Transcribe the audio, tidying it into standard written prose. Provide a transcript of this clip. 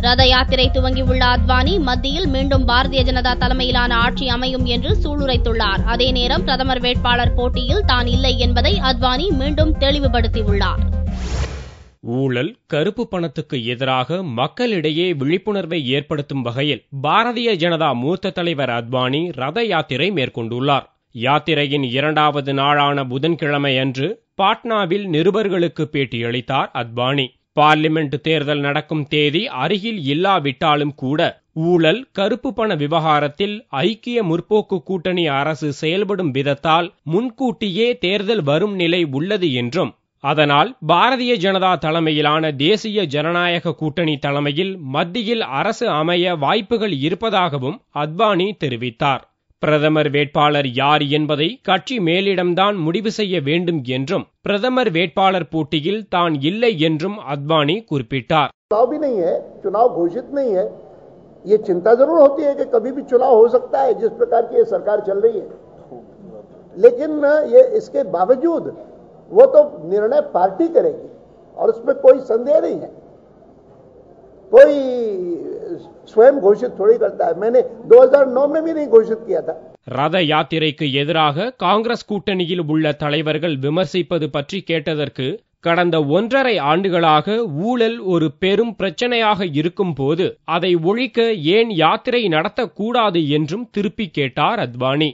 ரத யாத்திரை துவங்கியுள்ள அத்வானி மத்தியில் மீண்டும் பாரதிய ஜனதா தலைமையிலான ஆட்சி அமையும் என்று சூளுரைத்துள்ளார். அதே நேரம் பிரதமர் வேட்பாளர் போட்டியில் தான் இல்லை என்பதை அத்வானி மீண்டும் தெளிவுபடுத்தியுள்ளார். ஊழல், கருப்பு பணத்துக்கு எதிராக மக்களிடையே விழிப்புணர்வை ஏற்படுத்தும் வகையில் பாரதிய ஜனதா மூத்த தலைவர் அத்வானி ரத யாத்திரை மேற்கொண்டுள்ளார். யாத்திரையின் 2வது நாளான புதன்கிழமை அன்று பாட்னாவில் நிருபர்களுக்கு பேட்டியளித்தார் அத்வானி. பார்லிமெண்ட் தேர்தல் நடக்கும் தேதி அருகில் இல்லாவிட்டாலும் கூட ஊழல், கருப்பு பண விவகாரத்தில் ஐக்கிய முற்போக்கு கூட்டணி அரசு செயல்படும் விதத்தால் முன்கூட்டியே தேர்தல் வரும் நிலை உள்ளது என்றும், அதனால் பாரதிய ஜனதா தலைமையிலான தேசிய ஜனநாயக கூட்டணி தலைமையில் மத்தியில் அரசு அமைய வாய்ப்புகள் இருப்பதாகவும் அத்வானி தெரிவித்தார். பிரதமர் வேட்பாளர் யார் என்பதை கட்சி மேலிடம்தான் முடிவு செய்ய வேண்டும் என்றும், பிரதமர் வேட்பாளர் போட்டியில் தான் இல்லை என்றும் அத்வானி குறிப்பிட்டார். चुनाव घोषित नहीं है, ये चिंता जरूर होती है कि कभी भी चुनाव हो सकता है जिस प्रकार की ये सरकार चल रही है, लेकिन ये इसके बावजूद वो तो निर्णय पार्टी करेगी और उसमें कोई संदेह नहीं है. कोई स्वयं घोषित थोड़ी करता है. मैंने 2009 में भी नहीं घोषित किया था. ரத யாத்திரைக்கு எதிராக காங்கிரஸ் கூட்டணியில் உள்ள தலைவர்கள் விமர்சிப்பது பற்றி கேட்டதற்கு, கடந்த 1.5 ஆண்டுகளாக ஊழல் ஒரு பெரும் பிரச்சனையாக இருக்கும் போது அதை ஒழிக்க ஏன் யாத்திரை நடத்தக்கூடாது என்றும் திருப்பி கேட்டார் அத்வானி.